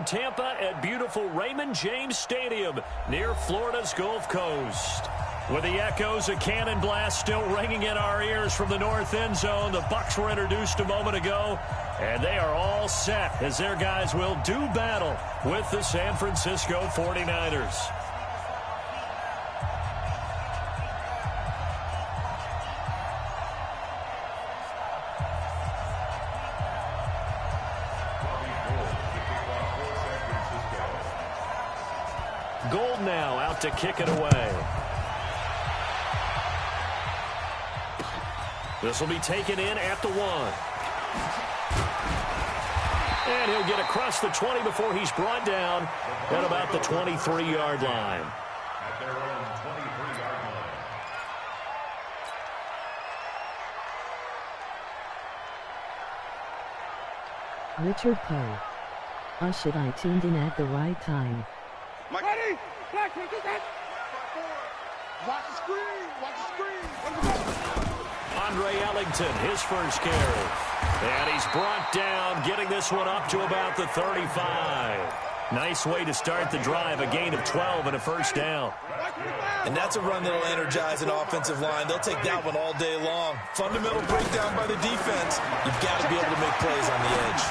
from Tampa at beautiful Raymond James Stadium near Florida's Gulf Coast. With the echoes of cannon blast still ringing in our ears from the north end zone, the Bucs were introduced a moment ago, and they are all set as their guys will do battle with the San Francisco 49ers. Gold now out to kick it away. This will be taken in at the 1. And he'll get across the 20 before he's brought down at about the 23-yard line. At their own 23-yard line. Richard Poe. Or should I tuned in at the right time? Ready? Black, get that. Watch the screen. Watch the screen. Andre Ellington, his first carry. And he's brought down, getting this one up to about the 35. Nice way to start the drive, a gain of 12 and a first down. And that's a run that'll energize an offensive line. They'll take that one all day long. Fundamental breakdown by the defense. You've got to be able to make plays on the edge.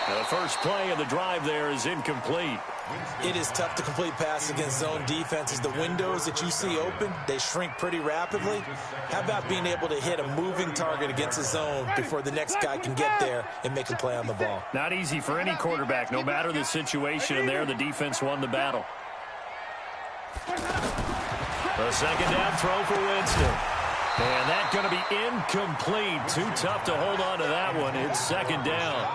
Now the first play of the drive there is incomplete. It is tough to complete passes against zone defenses. The windows that you see open, they shrink pretty rapidly. How about being able to hit a moving target against a zone before the next guy can get there and make a play on the ball? Not easy for any quarterback, no matter the situation, and there the defense won the battle. A second down throw for Winston. And that's going to be incomplete. Too tough to hold on to that one. It's second down.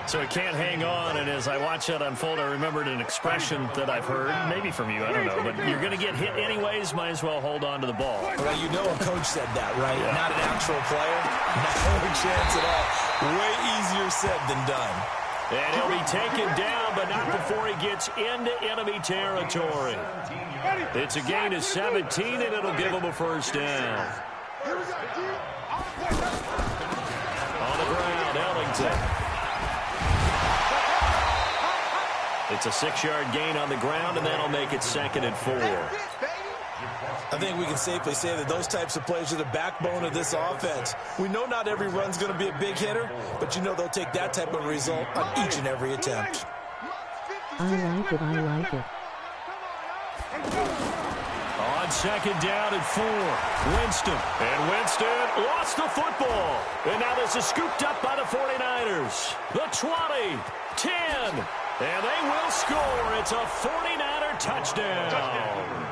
So it can't hang on, and as I watch that unfold, I remembered an expression that I've heard, maybe from you, I don't know, but you're going to get hit anyways, might as well hold on to the ball. Well, you know a coach said that, right? Yeah. Not an actual player. No chance at all. Way easier said than done. And he'll be taken down, but not before he gets into enemy territory. It's a gain of 17, and it'll give him a first down. On the ground, Ellington. It's a 6-yard gain on the ground, and that'll make it 2nd and 4. I think we can safely say that those types of plays are the backbone of this offense. We know not every run's going to be a big hitter, but you know they'll take that type of result on each and every attempt. I like it, I like it. On second down and 4, Winston. And Winston lost the football. And now this is scooped up by the 49ers. The 20, 10. And they will score. It's a 49er touchdown.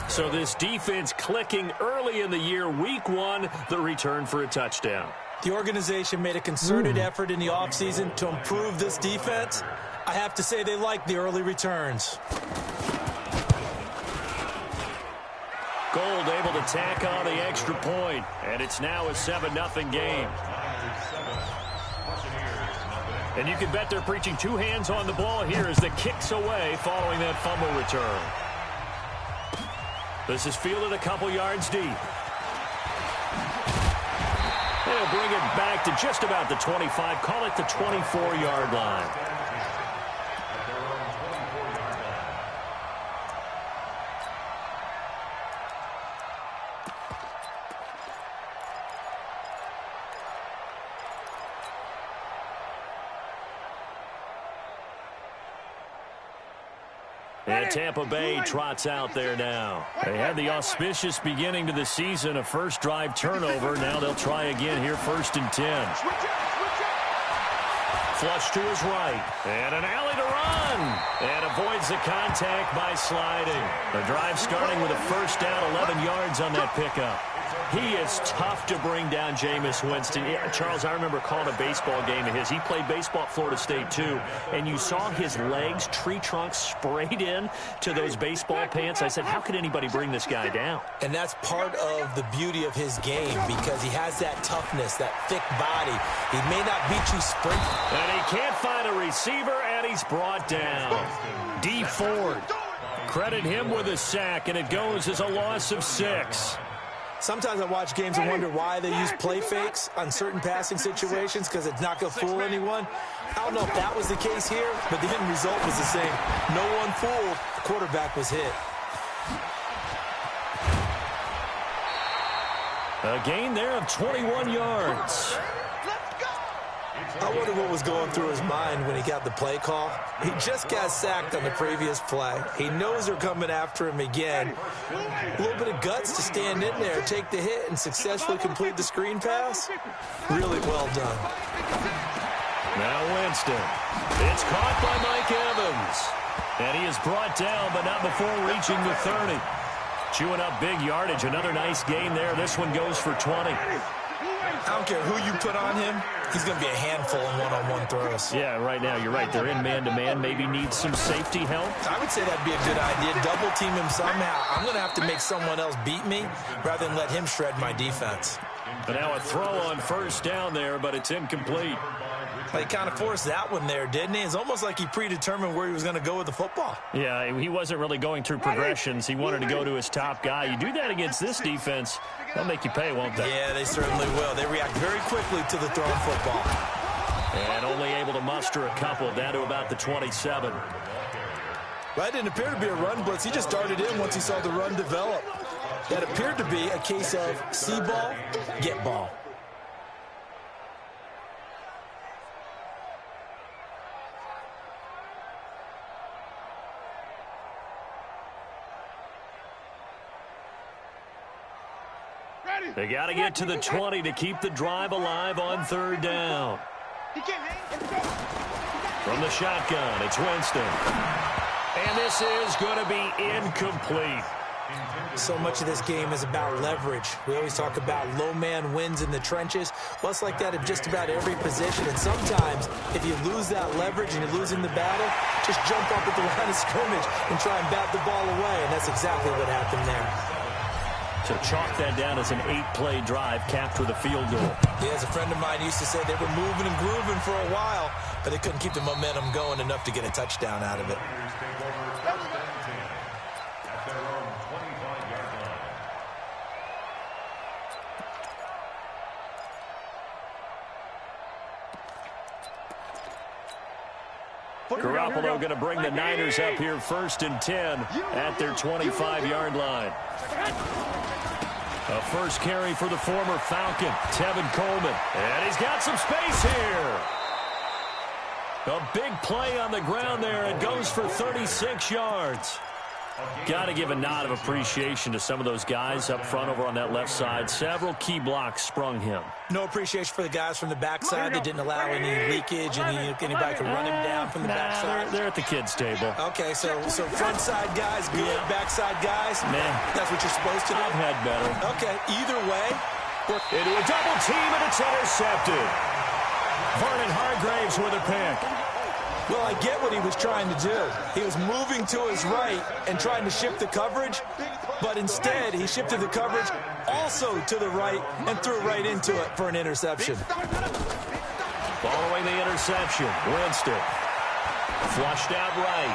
So this defense clicking early in the year, week 1, the return for a touchdown. The organization made a concerted effort in the offseason to improve this defense. I have to say they like the early returns. Gold able to tack on the extra point, and it's now a 7-0 game. And you can bet they're preaching 2 hands on the ball here as the kick's away following that fumble return. This is fielded a couple yards deep. They'll bring it back to just about the 25, call it the 24-yard line. And Tampa Bay trots out there now. They had the auspicious beginning to the season, a first drive turnover. Now they'll try again here, 1st and 10. Flush to his right. And an alley to run. And avoids the contact by sliding. The drive starting with a first down, 11 yards on that pickup. He is tough to bring down, Jameis Winston. Yeah, Charles, I remember calling a baseball game of his. He played baseball at Florida State, too. And you saw his legs, tree trunks sprayed in to those baseball pants. I said, how could anybody bring this guy down? And that's part of the beauty of his game because he has that toughness, that thick body. He may not beat you sprinting. And he can't find a receiver, and he's brought down. D. Ford. Credit him with a sack, and it goes as a loss of 6. Sometimes I watch games and wonder why they use play fakes on certain passing situations because it's not going to fool anyone. I don't know if that was the case here, but the end result was the same. No one fooled. The quarterback was hit. A gain there of 21 yards. I wonder what was going through his mind when he got the play call. He just got sacked on the previous play. He knows they're coming after him again. A little bit of guts to stand in there, take the hit, and successfully complete the screen pass. Really well done. Now Winston. It's caught by Mike Evans. And he is brought down, but not before reaching the 30. Chewing up big yardage. Another nice gain there. This one goes for 20. I don't care who you put on him. He's going to be a handful in one-on-one throws. Yeah, right now, you're right. They're in man-to-man. Maybe needs some safety help. I would say that'd be a good idea. Double team him somehow. I'm going to have to make someone else beat me rather than let him shred my defense. But now a throw on first down there, but it's incomplete. He kind of forced that one there, didn't he? It's almost like he predetermined where he was going to go with the football. Yeah, he wasn't really going through progressions. He wanted to go to his top guy. You do that against this defense, they'll make you pay, won't they? Yeah, they certainly will. They react very quickly to the thrown football. And only able to muster a couple down to about the 27. That didn't appear to be a run blitz. He just darted in once he saw the run develop. That appeared to be a case of see ball, get ball. They got to get to the 20 to keep the drive alive on third down. From the shotgun, it's Winston. And this is going to be incomplete. So much of this game is about leverage. We always talk about low man wins in the trenches. Well, it's like that in just about every position. And sometimes, if you lose that leverage and you're losing the battle, just jump up at the line of scrimmage and try and bat the ball away. And that's exactly what happened there. So chalk that down as an 8-play drive capped with a field goal. Yeah, as a friend of mine used to say, they were moving and grooving for a while, but they couldn't keep the momentum going enough to get a touchdown out of it. Garoppolo going to bring the Niners up here 1st and 10 at their 25-yard line. A first carry for the former Falcon, Tevin Coleman. And he's got some space here. A big play on the ground there. It goes for 36 yards. Got to give a nod of appreciation to some of those guys up front over on that left side. Several key blocks sprung him. No appreciation for the guys from the backside that didn't allow any leakage and anybody could run him down from the backside. They're at the kids' table. Okay, so front side guys good, backside guys, man, that's what you're supposed to do? I've had better. Okay, either way. Into a double team, and it's intercepted. Vernon Hargraves with a pick. Well, I get what he was trying to do. He was moving to his right and trying to shift the coverage, but instead he shifted the coverage also to the right and threw right into it for an interception. Following the interception, Winston flushed out right,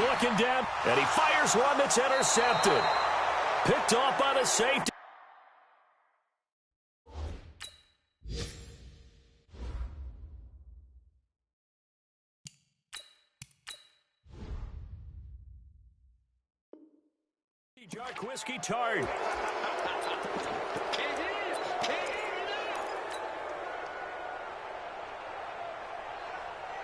looking down, and he fires one that's intercepted. Picked off by the safety. Dark whiskey tart.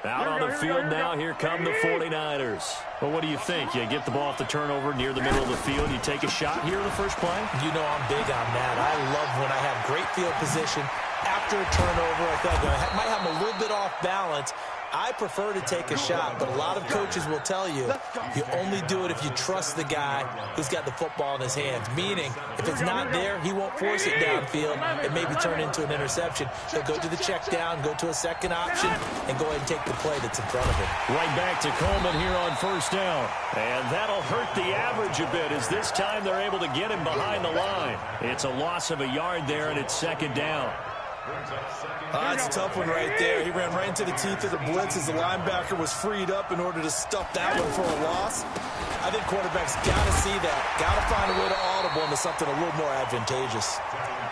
Out on the field now, here come the 49ers. Well, what do you think? You get the ball off the turnover near the middle of the field, you take a shot here in the first play? You know I'm big on that. I love when I have great field position. After a turnover, I thought I might have a little bit off balance. I prefer to take a shot, but a lot of coaches will tell you only do it if you trust the guy who's got the football in his hands. Meaning, if it's not there, he won't force it downfield and maybe turn into an interception. He'll go to the check down, go to a second option, and go ahead and take the play that's in front of him. Right back to Coleman here on first down. And that'll hurt the average a bit as this time they're able to get him behind the line. It's a loss of a yard there, and it's second down. That's a tough one right there. He ran right into the teeth of the blitz as the linebacker was freed up in order to stuff that one for a loss. I think quarterbacks got to see that. Got to find a way to audible into something a little more advantageous.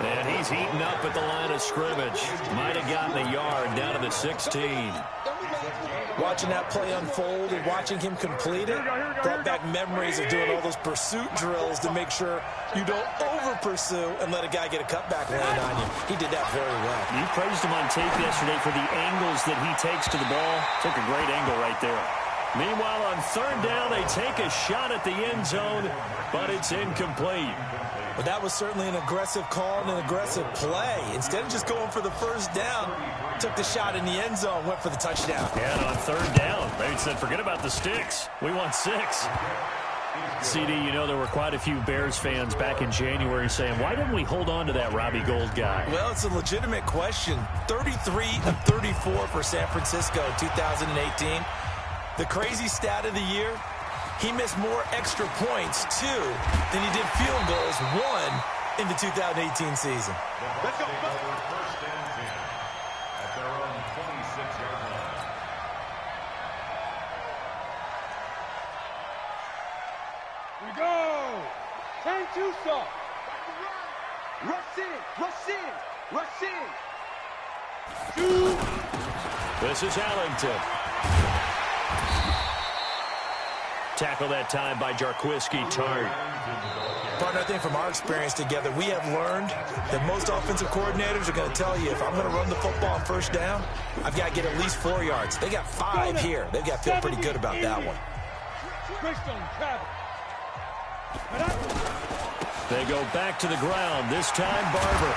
And he's heating up at the line of scrimmage. Might have gotten a yard down to the 16. Watching that play unfold and watching him complete it brought back memories of doing all those pursuit drills to make sure you don't over-pursue and let a guy get a cutback land on you. He did that very well. You praised him on tape yesterday for the angles that he takes to the ball. Took a great angle right there. Meanwhile, on third down, they take a shot at the end zone, but it's incomplete. But that was certainly an aggressive call and an aggressive play. Instead of just going for the first down, took the shot in the end zone, went for the touchdown. Yeah, and on third down, they said, forget about the sticks. We want 6. CD, you know there were quite a few Bears fans back in January saying, why didn't we hold on to that Robbie Gould guy? Well, it's a legitimate question. 33 of 34 for San Francisco in 2018. The crazy stat of the year, he missed more extra points, 2, than he did field goals, 1, in the 2018 season. Let's go. First and 10 at their own 26-yard line. We go. 10-2 stop. Rush in. Rush in. Rush in. 2. This is Allington. Tackle that time by Jarquiski Tart. Partner, I think from our experience together, we have learned that most offensive coordinators are going to tell you, if I'm going to run the football on first down, I've got to get at least 4 yards. They got 5 here. They've got to feel pretty good about that one. They go back to the ground. This time, Barber.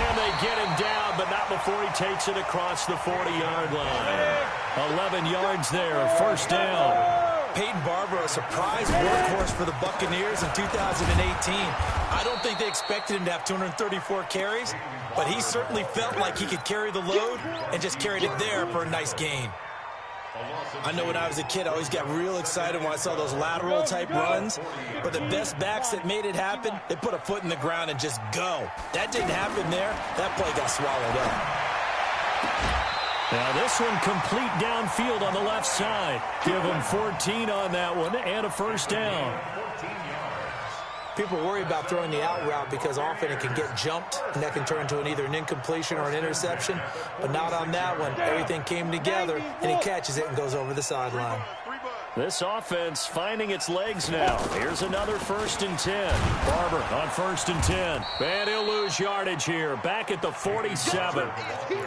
And they get him down, but not before he takes it across the 40-yard line. 11 yards there, first down. Peyton Barber, a surprise workhorse for the Buccaneers in 2018. I don't think they expected him to have 234 carries, but he certainly felt like he could carry the load and just carried it there for a nice gain. I know when I was a kid, I always got real excited when I saw those lateral-type runs, but the best backs that made it happen, they put a foot in the ground and just go. That didn't happen there. That play got swallowed up. Now this one complete downfield on the left side. Give him 14 on that one and a first down. People worry about throwing the out route because often it can get jumped, and that can turn into either an incompletion or an interception. But not on that one. Everything came together, and he catches it and goes over the sideline. This offense finding its legs now. Here's another first and 10. Barber on first and 10. And he'll lose yardage here. Back at the 47.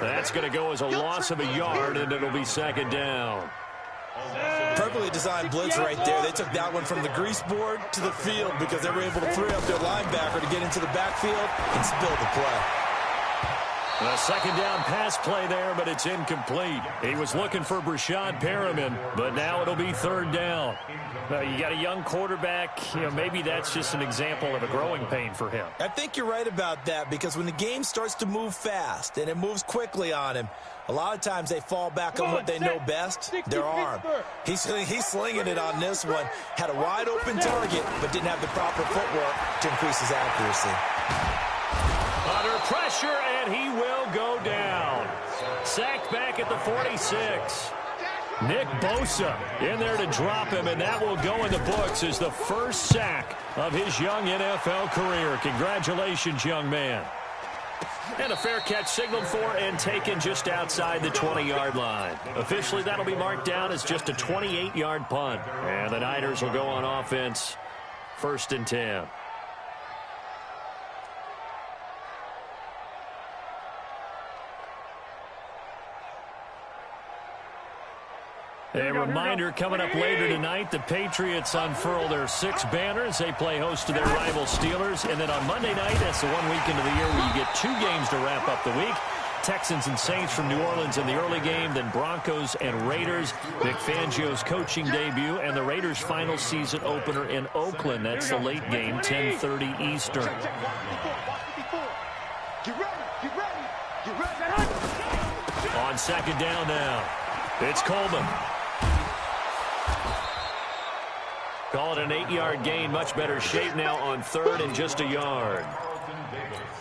That's going to go as a loss of a yard, and it'll be second down. Perfectly designed blitz right there. They took that one from the grease board to the field because they were able to free up their linebacker to get into the backfield and spill the play. A second down pass play there, but it's incomplete. He was looking for Brashad Perriman, but now it'll be third down. You got a young quarterback. Maybe that's just an example of a growing pain for him. I think you're right about that because when the game starts to move fast and it moves quickly on him, a lot of times they fall back on what they know best, their arm. He's slinging it on this one. Had a wide open target, but didn't have the proper footwork to increase his accuracy. Under pressure, and he will go down. Sacked back at the 46. Nick Bosa in there to drop him, and that will go in the books as the first sack of his young NFL career. Congratulations, young man. And a fair catch signaled for and taken just outside the 20-yard line. Officially, that'll be marked down as just a 28-yard punt. And the Niners will go on offense, first and 10. A reminder coming up later tonight, the Patriots unfurl their 6 banners. They play host to their rival Steelers. And then on Monday night, that's the one weekend of the year where you get 2 games to wrap up the week. Texans and Saints from New Orleans in the early game, then Broncos and Raiders. Vic Fangio's coaching debut and the Raiders' final season opener in Oakland. That's the late game, 10:30 Eastern. On second down now, it's Coleman. Call it an 8-yard gain. Much better shape now on third and just a yard.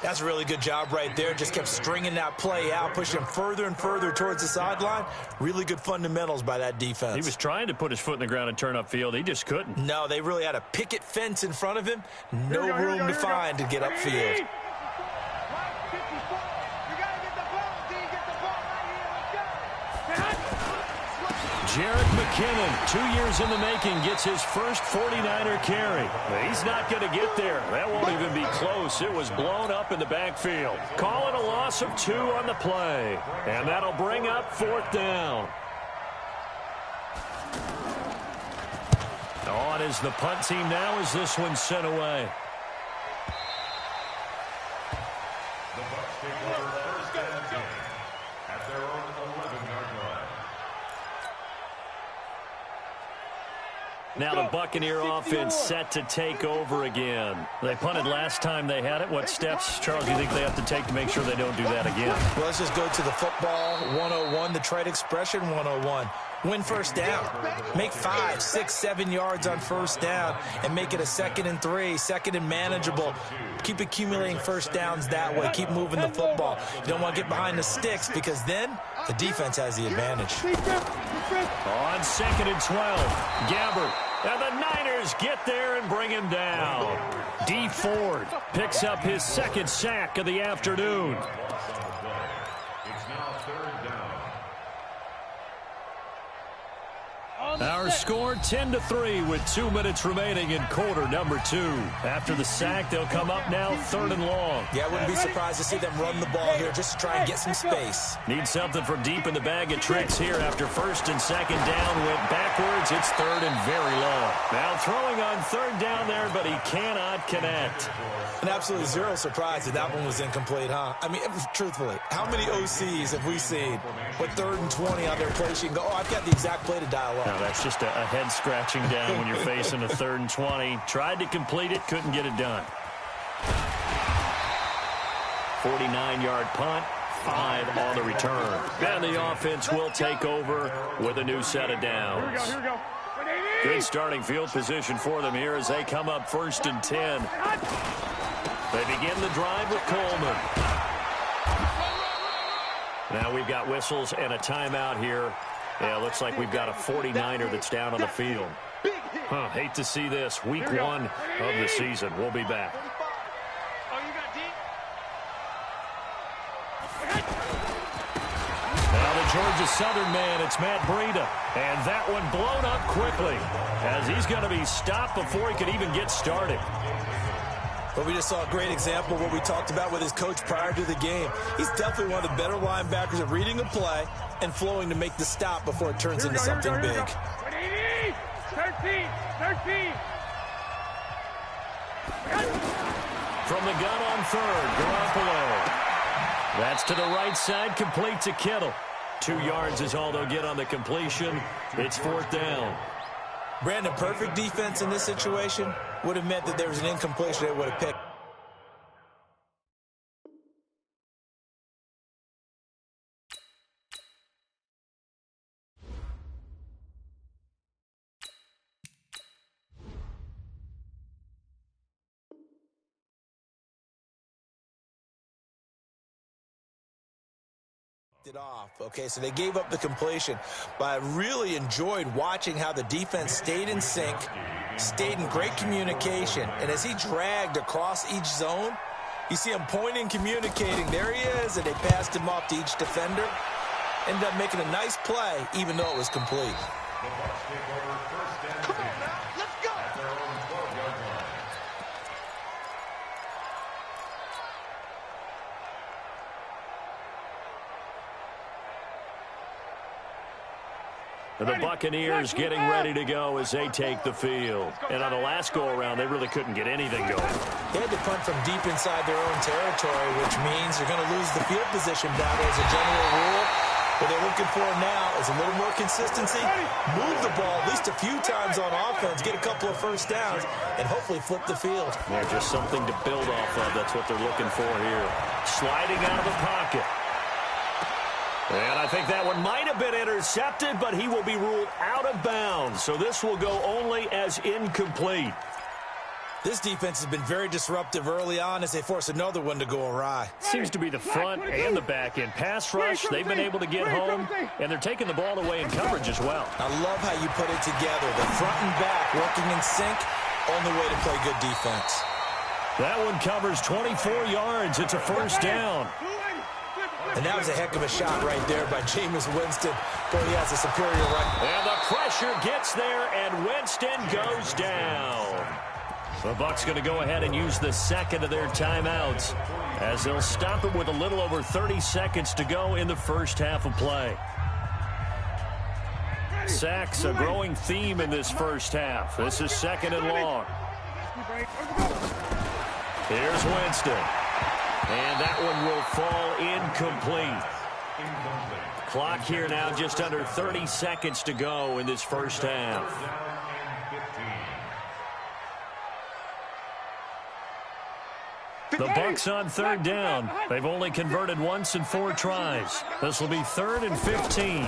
That's a really good job right there. Just kept stringing that play out, pushing him further and further towards the sideline. Really good fundamentals by that defense. He was trying to put his foot in the ground and turn upfield. He just couldn't. No, they really had a picket fence in front of him. No room to find to get upfield. Jarek McKinnon, 2 years in the making, gets his first 49er carry. He's not going to get there. That won't even be close. It was blown up in the backfield. Call it a loss of 2 on the play. And that'll bring up 4th down. On is the punt team now as this one's sent away. The Bucs take over first and 10 at their own 11-yard line. Now the Buccaneer offense set to take over again. They punted last time they had it. What steps, Charles, do you think they have to take to make sure they don't do that again? Well, let's just go to the football 101, the trade expression 101. Win first down. Make 5, 6, 7 yards on first down and make it a 2nd and 3, 2nd and manageable. Keep accumulating first downs that way. Keep moving the football. You don't want to get behind the sticks because then the defense has the advantage. On 2nd and 12, Gabbert. And the Niners get there and bring him down. D. Ford picks up his 2nd sack of the afternoon. It's now 3rd down. Our score 10-3 with 2 minutes remaining in quarter number 2. After the sack, they'll come up now 3rd and long. Yeah, I wouldn't be surprised to see them run the ball here just to try and get some space. Need something from deep in the bag of tricks here after 1st and 2nd down went backwards. It's 3rd and very long. Now throwing on 3rd down there, but he cannot connect. And absolutely zero surprise that one was incomplete, huh? I mean, truthfully, how many OCs have we seen with 3rd and 20 on their play sheet and go, oh, I've got the exact play to dial up? Now, that's just a head scratching down when you're facing a 3rd and 20. Tried to complete it, couldn't get it done. 49-yard punt, 5 on the return. And the offense will take over with a new set of downs. Here we go. Good starting field position for them here as they come up 1st and 10. They begin the drive with Coleman. Now we've got whistles and a timeout here. Yeah, looks like we've got a 49er that's down on the field. Hate to see this. Week 1 of the season. We'll be back. Now the Georgia Southern man, it's Matt Breida. And that one blown up quickly as he's going to be stopped before he could even get started. But we just saw a great example of what we talked about with his coach prior to the game. He's definitely one of the better linebackers at reading a play and flowing to make the stop before it turns into something big. 13. From the gun on 3rd, Garoppolo. That's to the right side, complete to Kittle. 2 yards is all they'll get on the completion. It's 4th down. Brandon, perfect defense in this situation would have meant that there was an incompletion they would have picked. It off. Okay, so they gave up the completion, but I really enjoyed watching how the defense stayed in sync, stayed in great communication, and as he dragged across each zone, you see him pointing, communicating. There he is, and they passed him off to each defender. Ended up making a nice play, even though it was complete. The Bucs take over first and 10 at their own 12-yard line. The Buccaneers getting ready to go as they take the field. And on the last go-around, they really couldn't get anything going. They had to punt from deep inside their own territory, which means they're going to lose the field position battle as a general rule. What they're looking for now is a little more consistency, move the ball at least a few times on offense, get a couple of first downs, and hopefully flip the field. Yeah, just something to build off of. That's what they're looking for here. Sliding out of the pocket. And I think that one might have been intercepted, but he will be ruled out of bounds. So this will go only as incomplete. This defense has been very disruptive early on as they force another one to go awry. Seems to be the front and the back end. Pass rush, they've been able to get home, and they're taking the ball away in coverage as well. I love how you put it together. The front and back working in sync, only way to play good defense. That one covers 24 yards. It's a first down. And that was a heck of a shot right there by Jameis Winston. Boy, he has a superior run. And the pressure gets there, and Winston goes down. The Bucs going to go ahead and use the second of their timeouts as they'll stop it with a little over 30 seconds to go in the first half of play. Sacks, a growing theme in this first half. This is second and long. Here's Winston. And that one will fall incomplete. Clock here now just under 30 seconds to go in this first half. The Bucs on third down. They've only converted once in 4 tries. This will be 3rd and 15.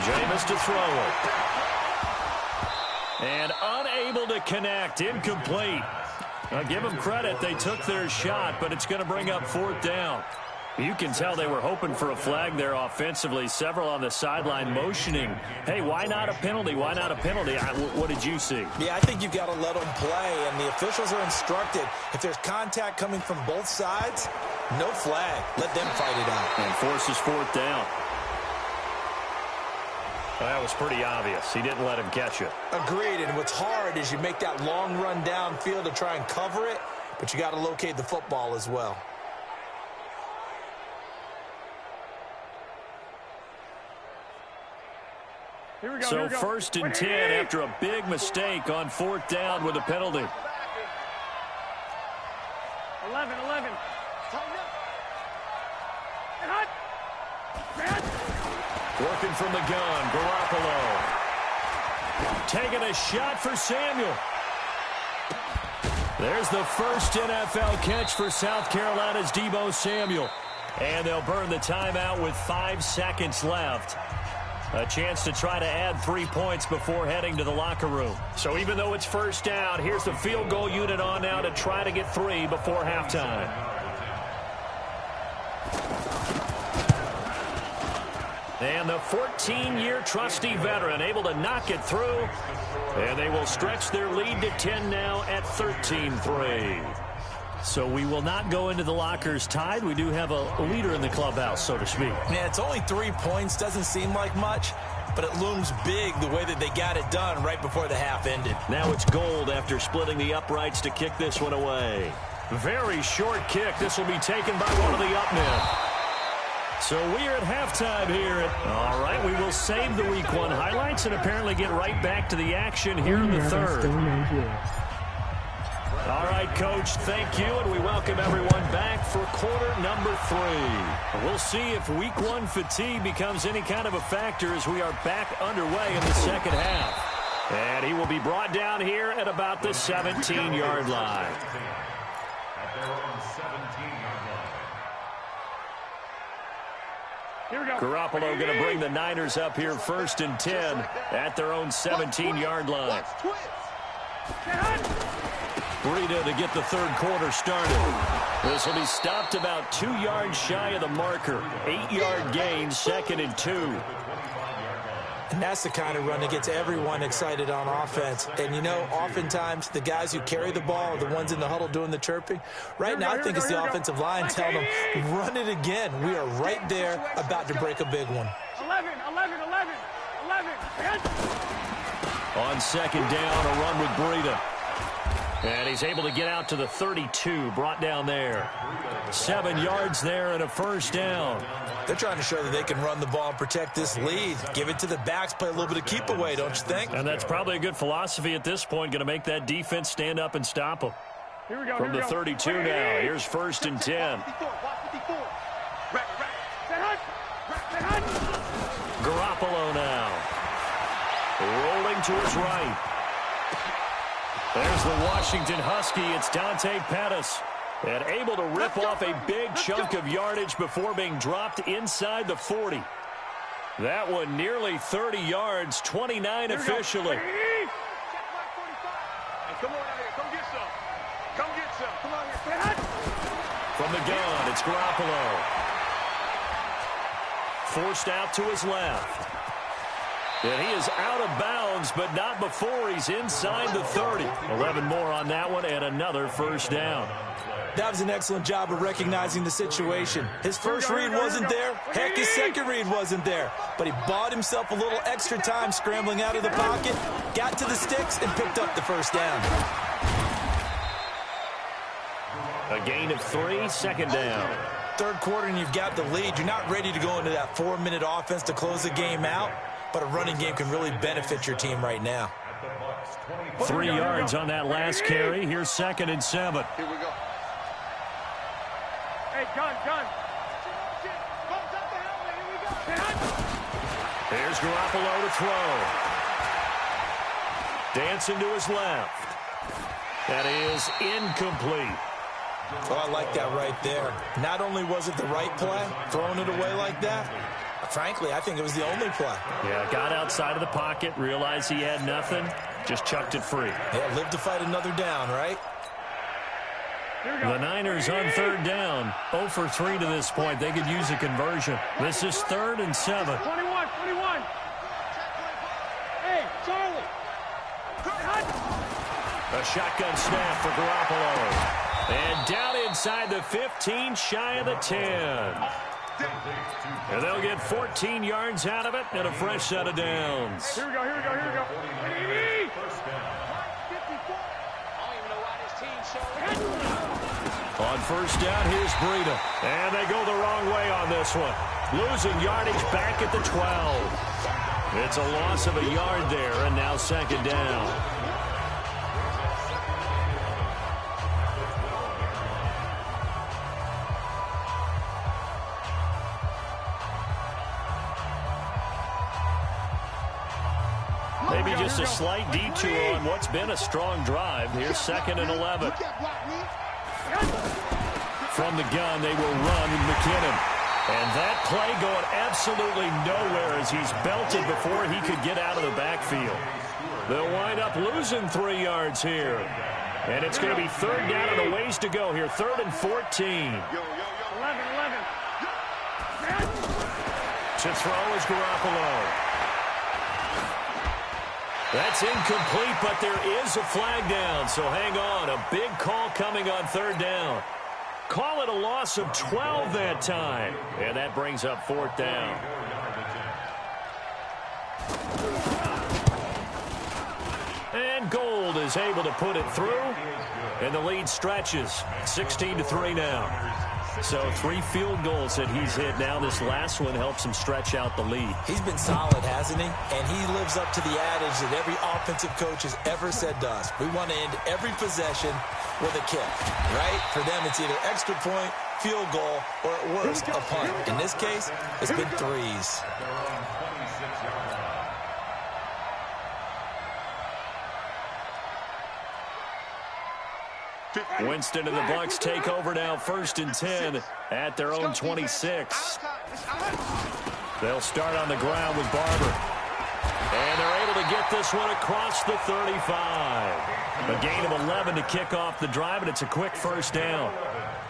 Jameis to throw it. And unable to connect. Incomplete. Now, give them credit. They took their shot, but it's going to bring up 4th down. You can tell they were hoping for a flag there offensively. Several on the sideline motioning. Hey, why not a penalty? Why not a penalty? What did you see? Yeah, I think you've got to let them play, and the officials are instructed. If there's contact coming from both sides, no flag. Let them fight it out. And forces 4th down. Well, that was pretty obvious. He didn't let him catch it. Agreed, and what's hard is you make that long run downfield to try and cover it, but you got to locate the football as well. So 1st and 10 after a big mistake on 4th down with a penalty. 11. Working from the gun, Garoppolo. Taking a shot for Samuel. There's the first NFL catch for South Carolina's Deebo Samuel. And they'll burn the timeout with 5 seconds left. A chance to try to add 3 points before heading to the locker room. So even though it's first down, here's the field goal unit on now to try to get 3 before halftime. And the 14-year trusty veteran able to knock it through. And they will stretch their lead to 10 now at 13-3. So we will not go into the lockers tied. We do have a leader in the clubhouse, so to speak. Yeah, it's only 3 points. Doesn't seem like much, but it looms big the way that they got it done right before the half ended. Now it's Gold after splitting the uprights to kick this one away. Very short kick. This will be taken by one of the up men. So we are at halftime here. All right, we will save the Week 1 highlights and apparently get right back to the action here in the third. All right, Coach, thank you, and we welcome everyone back for quarter number 3. We'll see if Week 1 fatigue becomes any kind of a factor as we are back underway in the second half. And he will be brought down here at about the 17-yard line. At their own 17-yard line. Here we go. Garoppolo going to bring the Niners up here 1st and 10 at their own 17-yard line. Breida to get the third quarter started. This will be stopped about 2 yards shy of the marker. 8-yard gain, 2nd and 2. And that's the kind of run that gets everyone excited on offense. And, you know, oftentimes the guys who carry the ball are the ones in the huddle doing the chirping. Right now, I think it's the offensive line telling them, run it again. We are right there about to break a big one. 11. On 2nd down, a run with Breida. And he's able to get out to the 32, brought down there. 7 yards there and a first down. They're trying to show that they can run the ball and protect this lead. Give it to the backs, play a little bit of keep away, don't you think? And that's probably a good philosophy at this point, going to make that defense stand up and stop them. Here we go. From the 32 now, here's 1st and 10. Garoppolo now. Rolling to his right. There's the Washington Husky. It's Dante Pettis. And able to rip off a big chunk of yardage before being dropped inside the 40. That one nearly 30 yards, 29 officially. Hey, come on out here. Come get From the gun, it's Garoppolo. Forced out to his left. And he is out of bounds, but not before he's inside the 30. 11 more on that one and another first down. That was an excellent job of recognizing the situation. His first read wasn't there. Heck, his second read wasn't there. But he bought himself a little extra time scrambling out of the pocket, got to the sticks, and picked up the first down. A gain of 3, second down. Third quarter and you've got the lead. You're not ready to go into that 4-minute offense to close the game out, but a running game can really benefit your team right now. 3 yards on that last carry. Here's 2nd and 7. Here we go. Hey, gun. Here's Garoppolo to throw. Dancing to his left. That is incomplete. Oh, I like that right there. Not only was it the right play, throwing it away like that, frankly, I think it was the only play. Yeah, got outside of the pocket, realized he had nothing, just chucked it free. Yeah, live to fight another down, right? The Niners on 3rd down. 0 for 3 to this point. They could use a conversion. This is 3rd and 7. 21. Hey, Charlie. A shotgun snap for Garoppolo. And down inside the 15, shy of the 10. And they'll get 14 yards out of it and a fresh set of downs. Here we go. On first down, here's Breida. And they go the wrong way on this one. Losing yardage back at the 12. It's a loss of a yard there, and now 2nd down. Maybe just a slight detour on what's been a strong drive. Here's 2nd and 11. From the gun, they will run with McKinnon. And that play going absolutely nowhere as he's belted before he could get out of the backfield. They'll wind up losing 3 yards here. And it's going to be 3rd down and a ways to go here. 3rd and 14. 11. To throw is Garoppolo. That's incomplete, but there is a flag down, so hang on. A big call coming on 3rd down. Call it a loss of 12 that time. And that brings up 4th down. And Gold is able to put it through. And the lead stretches. 16-3 now. So 3 field goals that he's hit now. This last one helps him stretch out the lead. He's been solid, hasn't he? And he lives up to the adage that every offensive coach has ever said to us. We want to end every possession with a kick, right? For them, it's either extra point, field goal, or at worst, a punt. In this case, it's been 3s. Winston and the Bucs take over now, 1st and 10 at their own 26. They'll start on the ground with Barber. And they're able to get this one across the 35. A gain of 11 to kick off the drive, and it's a quick 1st down.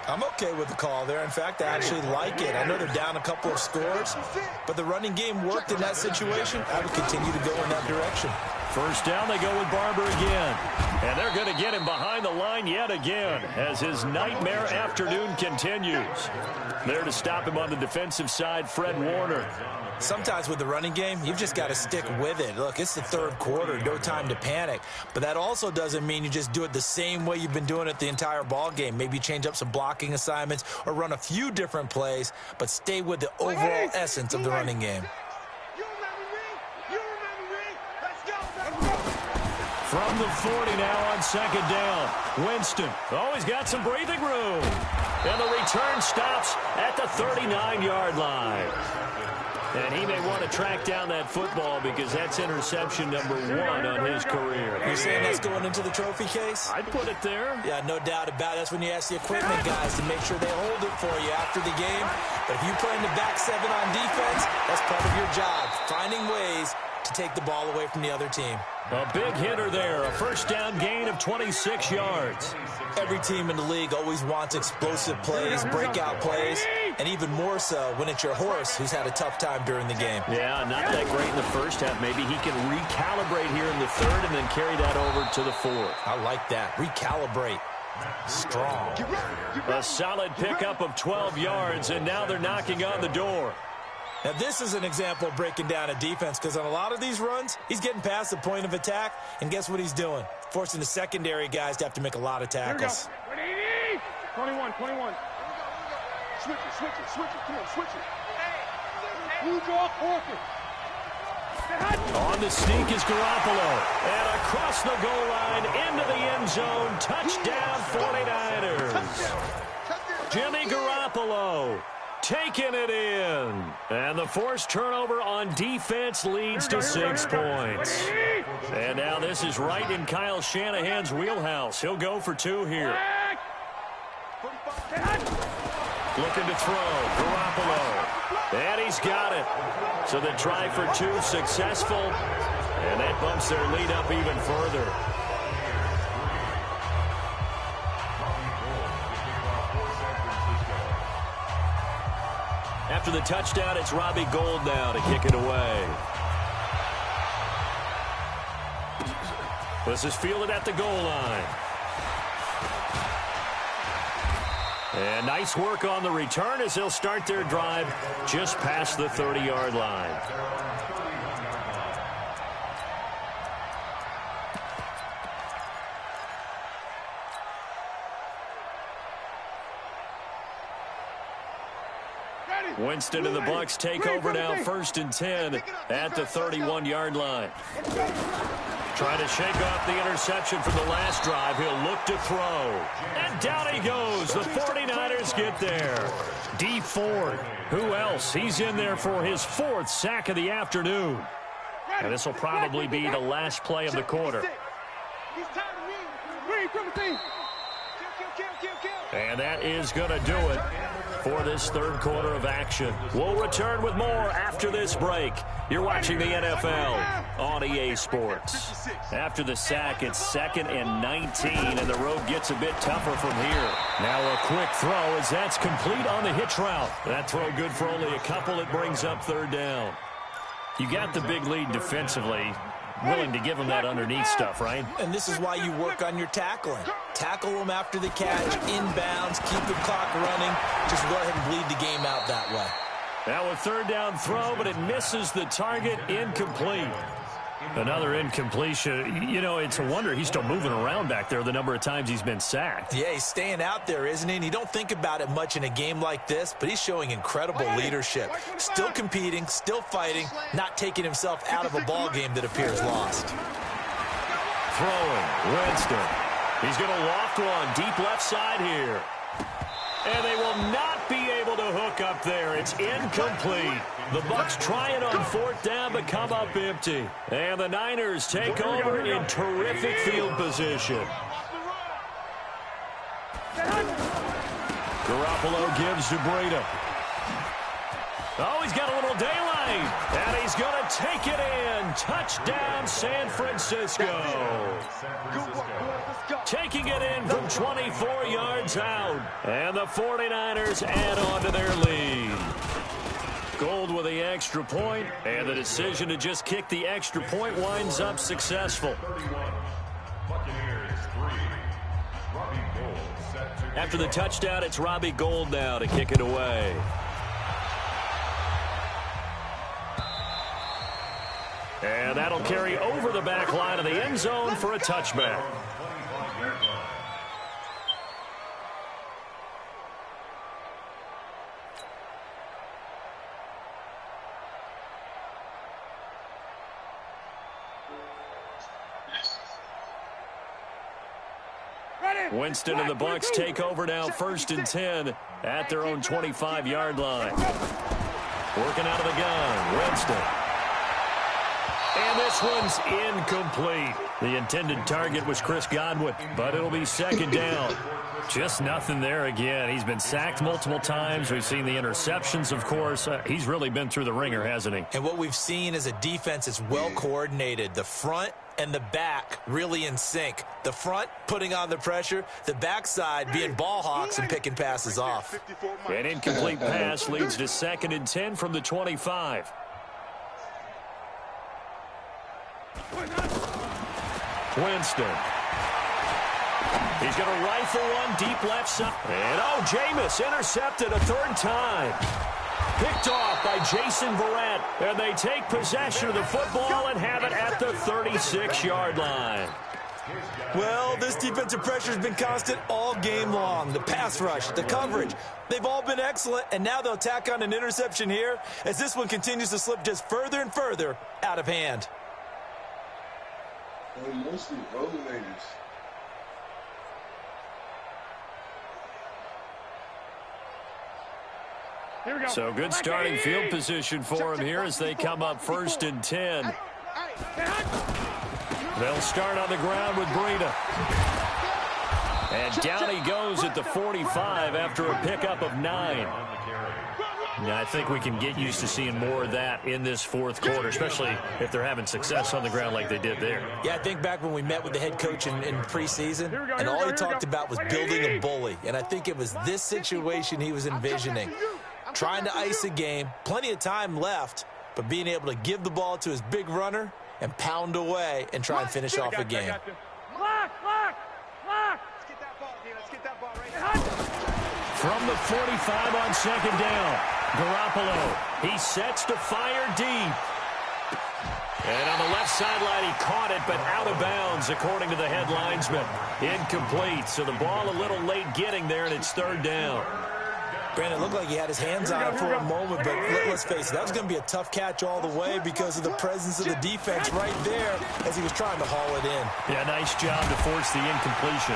I'm okay with the call there. In fact, I actually like it. I know they're down a couple of scores, but the running game worked in that situation. I would continue to go in that direction. 1st down, they go with Barber again. And they're going to get him behind the line yet again as his nightmare afternoon continues. There to stop him on the defensive side, Fred Warner. Sometimes with the running game, you've just got to stick with it. Look, it's the 3rd quarter, no time to panic. But that also doesn't mean you just do it the same way you've been doing it the entire ball game. Maybe change up some blocking assignments or run a few different plays, but stay with the overall essence of the running game. From the 40 now on 2nd down. Winston always got some breathing room. And the return stops at the 39-yard line. And he may want to track down that football because that's interception number 1 on his career. You're saying that's going into the trophy case? I'd put it there. Yeah, no doubt about it. That's when you ask the equipment guys to make sure they hold it for you after the game. But if you play in the back 7 on defense, that's part of your job, finding ways to take the ball away from the other team. A big hitter there, a first down gain of 26 yards. Every team in the league always wants explosive plays, breakout plays, and even more so when it's your horse who's had a tough time during the game. Yeah, not that great in the first half. Maybe he can recalibrate here in the third and then carry that over to the fourth. I like that. Recalibrate. Strong. A solid pickup of 12 yards, and now they're knocking on the door. Now, this is an example of breaking down a defense because on a lot of these runs, he's getting past the point of attack, and guess what he's doing? Forcing the secondary guys to have to make a lot of tackles. 21. Switch it. Come on, switch it. Move off, Orchid. On the sneak is Garoppolo. And across the goal line, into the end zone. Touchdown, 49ers. Jimmy Garoppolo taking it in. And the forced turnover on defense leads to 6 points. And now this is right in Kyle Shanahan's wheelhouse. He'll go for 2 here. Looking to throw. Garoppolo. And he's got it. So the try for 2 successful. And that bumps their lead up even further. After the touchdown, it's Robbie Gould now to kick it away. This is fielded at the goal line. And nice work on the return as they'll start their drive just past the 30-yard line. Winston and the Bucs take over now, 1st and 10 at the 31-yard line. Trying to shake off the interception from the last drive. He'll look to throw. And down he goes. The 49ers get there. D Ford. Who else? He's in there for his 4th sack of the afternoon. And this will probably be the last play of the quarter. And that is going to do it for this 3rd quarter of action. We'll return with more after this break. You're watching the NFL on EA Sports. After the sack, it's 2nd and 19, and the road gets a bit tougher from here. Now a quick throw as that's complete on the hitch route. That throw good for only a couple. It brings up 3rd down. You got the big lead defensively. Willing to give them that underneath stuff, right? And this is why you work on your tackling. Tackle them after the catch, inbounds, keep the clock running. Just go ahead and bleed the game out that way. Now a 3rd down throw, but it misses the target. Incomplete. Another incompletion. You know, it's a wonder he's still moving around back there the number of times he's been sacked. Yeah, he's staying out there, isn't he? And you don't think about it much in a game like this, but he's showing incredible leadership. Still competing, still fighting, not taking himself out of a ball game that appears lost. Throwing. Winston. He's going to loft one deep left side here. And they will not be able to hook up there. It's incomplete. The Bucs try it on 4th down, but come up empty. And the Niners take over in terrific field position. Garoppolo gives to Breda. Oh, he's got a little daylight. And he's going to take it in. Touchdown, San Francisco. Taking it in from 24 yards out. And the 49ers add on to their lead. Gould with the extra point, and the decision to just kick the extra point winds up successful. After the touchdown, it's Robbie Gould now to kick it away. And that'll carry over the back line of the end zone for a touchback. Winston and the Bucs take over now, 1st and 10 at their own 25-yard line. Working out of the gun, Winston. And this one's incomplete. The intended target was Chris Godwin, but it'll be second down. Just nothing there again. He's been sacked multiple times. We've seen the interceptions, of course. He's really been through the ringer, hasn't he? And what we've seen is a defense that's well coordinated. The front and the back really in sync. The front putting on the pressure, the backside being ball hawks and picking passes off. An incomplete pass leads to 2nd and 10 from the 25. Winston. He's going to rifle one deep left side. And, Jameis intercepted a 3rd time. Picked off by Jason Verrett. And they take possession of the football and have it at the 36-yard line. Well, this defensive pressure has been constant all game long. The pass rush, the coverage, they've all been excellent, and now they'll tack on an interception here as this one continues to slip just further and further out of hand. Mostly rollators. So good starting field position for him here as they come up 1st and 10. They'll start on the ground with Breida. And down he goes at the 45 after a pickup of 9. Now, I think we can get used to seeing more of that in this 4th quarter, especially if they're having success on the ground like they did there. Yeah, I think back when we met with the head coach in preseason, and all he talked about was building a bully. And I think it was this situation he was envisioning. Trying to ice a game, plenty of time left, but being able to give the ball to his big runner and pound away and try and finish off a game. From the 45 on 2nd down, Garoppolo. He sets to fire deep. And on the left sideline, he caught it, but out of bounds, according to the head linesman. Incomplete, so the ball a little late getting there, and it's 3rd down. Brandon, it looked like he had his hands on it for a moment, but let's face it, that was going to be a tough catch all the way because of the presence of the defense right there as he was trying to haul it in. Yeah, nice job to force the incompletion.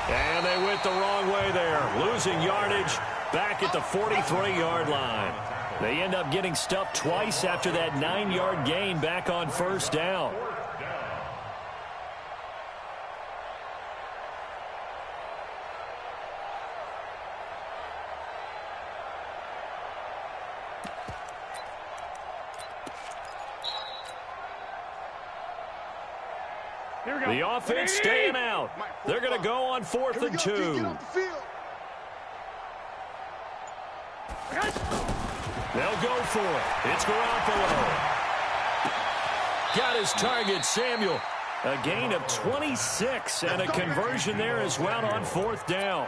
And they went the wrong way there, losing yardage back at the 43-yard line. They end up getting stuffed twice after that 9-yard gain back on 1st down. The offense staying out. They're going to go on 4th and 2. They'll go for it. It's Garoppolo. Got his target, Samuel. A gain of 26 and a conversion there as well on 4th down.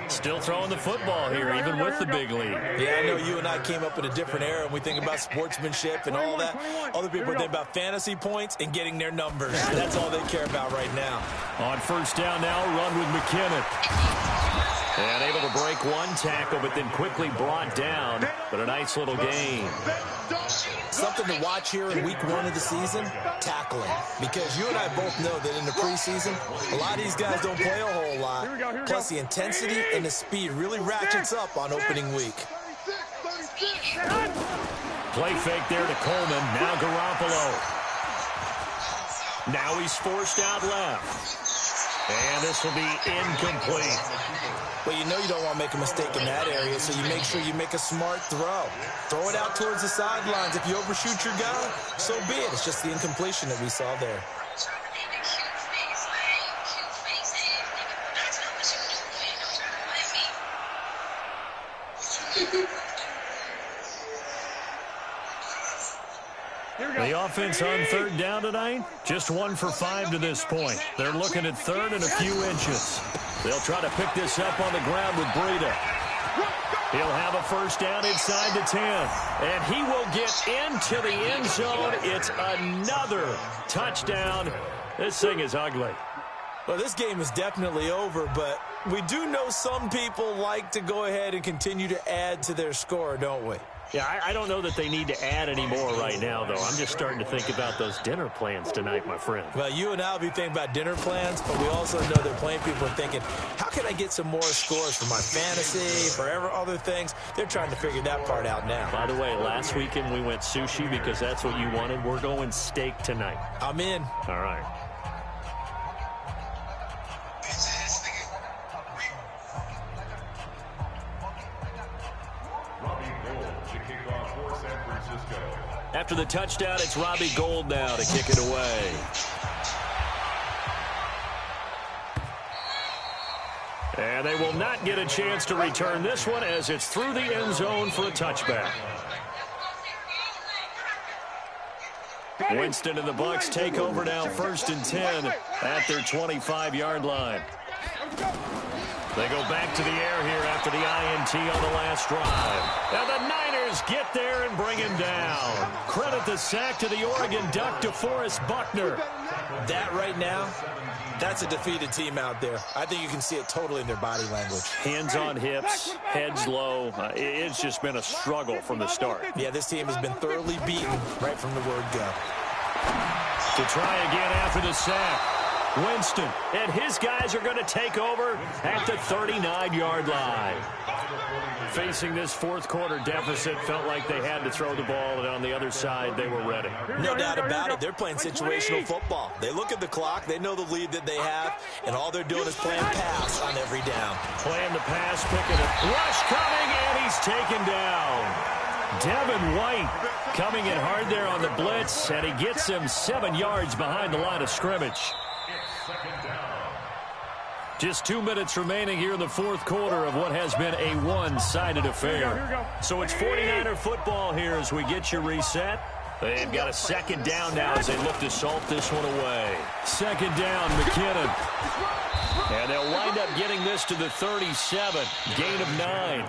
Still throwing the football here, even with the big lead. Yeah, I know you and I came up in a different era, and we think about sportsmanship and all that. Other people think about fantasy points and getting their numbers. That's all they care about right now. On 1st down now, run with McKinnon. And able to break one tackle, but then quickly brought down. But a nice little gain. Something to watch here in week 1 of the season, tackling. Because you and I both know that in the preseason, a lot of these guys don't play a whole lot. Plus the intensity and the speed really ratchets up on opening week. Play fake there to Coleman. Now Garoppolo. Now he's forced out left. And this will be incomplete. Well, you know you don't want to make a mistake in that area, so you make sure you make a smart throw. Throw it out towards the sidelines. If you overshoot your guy, so be it. It's just the incompletion that we saw there. The offense on 3rd down tonight, just 1 for 5 to this point. They're looking at 3rd and a few inches. They'll try to pick this up on the ground with Breida. He'll have a 1st down inside the 10. And he will get into the end zone. It's another touchdown. This thing is ugly. Well, this game is definitely over, but we do know some people like to go ahead and continue to add to their score, don't we? Yeah, I don't know that they need to add any more right now, though. I'm just starting to think about those dinner plans tonight, my friend. Well, you and I will be thinking about dinner plans, but we also know that plenty of people are thinking, how can I get some more scores for my fantasy, for other things? They're trying to figure that part out now. By the way, last weekend we went sushi because that's what you wanted. We're going steak tonight. I'm in. All right. After the touchdown, it's Robbie Gould now to kick it away. And they will not get a chance to return this one as it's through the end zone for a touchback. Winston and the Bucs take over now, 1st and 10 at their 25-yard line. They go back to the air here after the INT on the last drive. And the Niners get there and bring him down. Credit the sack to the Oregon Duck, DeForest Buckner. That right now, that's a defeated team out there. I think you can see it totally in their body language. Hands on hips, heads low. It's just been a struggle from the start. Yeah, this team has been thoroughly beaten right from the word go. To try again after the sack. Winston and his guys are going to take over at the 39-yard line. Facing this fourth quarter deficit, felt like they had to throw the ball, and on the other side, they were ready. No doubt about it. They're playing situational football. They look at the clock, they know the lead that they have, and all they're doing is playing pass on every down. Playing the pass, picking it. Rush coming, and he's taken down. Devin White coming in hard there on the blitz, and he gets him 7 yards behind the line of scrimmage. Just 2 minutes remaining here in the fourth quarter of what has been a one-sided affair. So it's 49er football here as we get you reset. They've got a second down now as they look to salt this one away. Second down, McKinnon. And they'll wind up getting this to the 37. Gain of 9.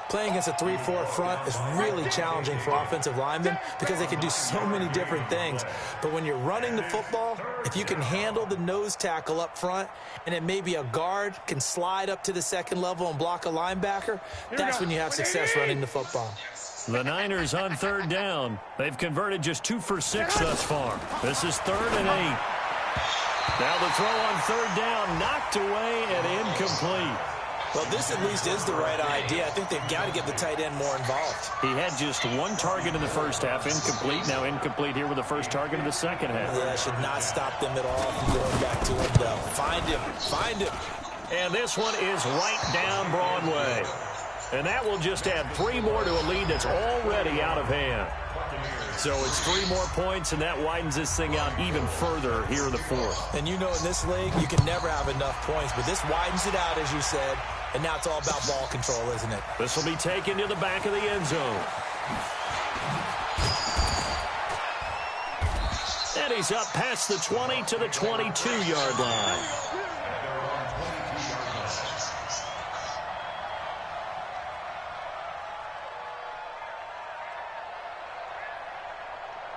Playing against a 3-4 front is really challenging for offensive linemen because they can do so many different things. But when you're running the football, if you can handle the nose tackle up front and then maybe a guard can slide up to the second level and block a linebacker, that's when you have success running the football. The Niners on third down. They've converted just 2 for 6 thus far. This is 3rd and 8. Now the throw on third down, knocked away and incomplete. Well, this at least is the right idea. I think they've got to get the tight end more involved. He had just 1 target in the first half, incomplete. Now incomplete here with the first target in the second half. Yeah, should not stop them at all from going back to him, though. Find him. Find him. And this one is right down Broadway. And that will just add 3 more to a lead that's already out of hand. So it's 3 more points, and that widens this thing out even further here in the fourth. And you know in this league, you can never have enough points, but this widens it out, as you said. And now it's all about ball control, isn't it? This will be taken to the back of the end zone. And he's up past the 20 to the 22-yard line.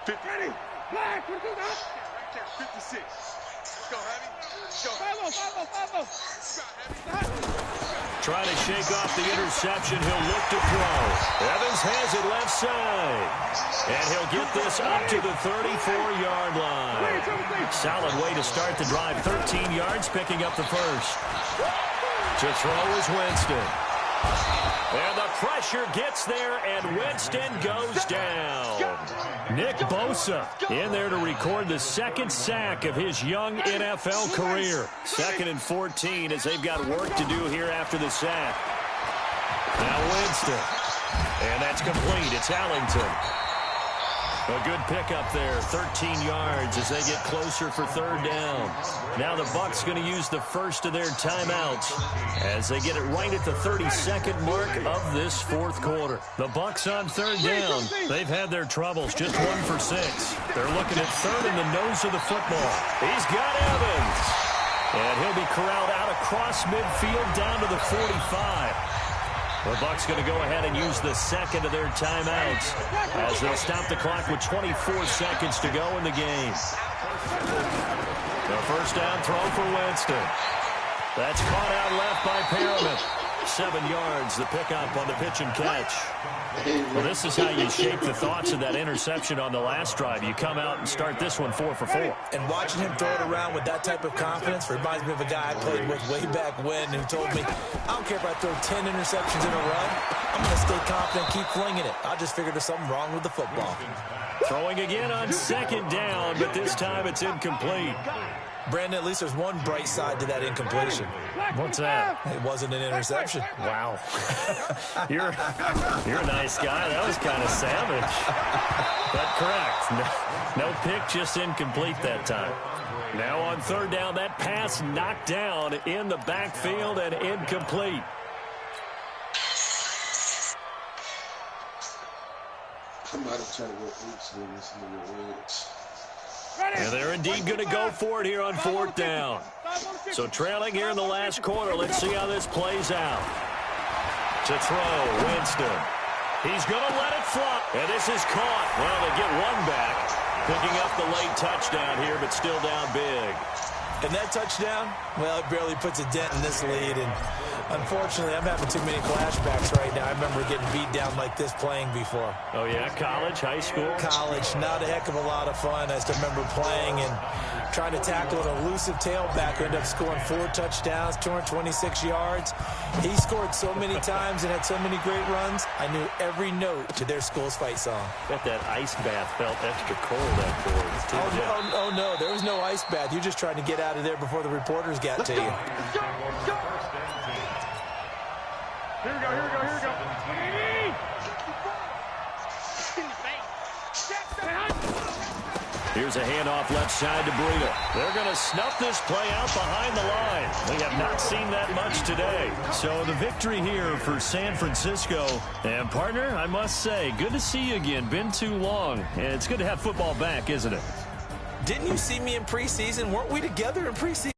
Ready? Flag, what is that? Right there, 56. Let's go, Heavy. Let's go. 5-0. Trying to shake off the interception. He'll look to throw. Evans has it left side. And he'll get this up to the 34-yard line. Solid way to start the drive. 13 yards, picking up the first. To throw is Winston. And the pressure gets there, and Winston goes down. Nick Bosa in there to record the second sack of his young NFL career. 2nd and 14 as they've got work to do here after the sack. Now Winston. And that's complete. It's Allington. A good pickup there, 13 yards as they get closer for third down. Now the Bucs going to use the first of their timeouts as they get it right at the 32nd mark of this fourth quarter. The Bucs on third down. They've had their troubles, just 1 for 6. They're looking at third in the nose of the football. He's got Evans. And he'll be corralled out across midfield down to the 45. The Bucs going to go ahead and use the second of their timeouts as they'll stop the clock with 24 seconds to go in the game. The first down throw for Winston. That's caught out left by Perriman. 7 yards, the pickup on the pitch and catch. Well, this is how you shape the thoughts of that interception on the last drive. You come out and start this one 4 for 4. And watching him throw it around with that type of confidence reminds me of a guy I played with way back when who told me, I don't care if I throw 10 interceptions in a run. I'm going to stay confident, keep flinging it. I just figured there's something wrong with the football. Throwing again on 2nd down, but this time it's incomplete. Brandon, at least there's one bright side to that incompletion. What's that? It wasn't an interception. Wow. You're a nice guy. That was kind of savage. But correct. No pick, just incomplete that time. Now on 3rd down, that pass knocked down in the backfield and incomplete. Somebody try to work oops in this little edge. And they're indeed going to go for it here on 4th down. So trailing here in the last quarter. Let's see how this plays out. To throw, Winston. He's going to let it fly. And this is caught. Well, they get one back. Picking up the late touchdown here, but still down big. And that touchdown, well, it barely puts a dent in this lead. And unfortunately, I'm having too many flashbacks right now. I remember getting beat down like this playing before. Oh, yeah? College, high school? College, not a heck of a lot of fun. I still remember playing and trying to tackle an elusive tailback who ended up scoring 4 touchdowns, 226 yards. He scored so many times and had so many great runs, I knew every note to their school's fight song. Bet that ice bath felt extra cold afterwards, too. Oh, no, there was no ice bath. You're just trying to get out of there before the reporters got to you. Here we go. Here's a handoff left side to Breida. They're going to snuff this play out behind the line. We have not seen that much today. So the victory here for San Francisco. And, partner, I must say, good to see you again. Been too long. And it's good to have football back, isn't it? Didn't you see me in preseason? Weren't we together in preseason?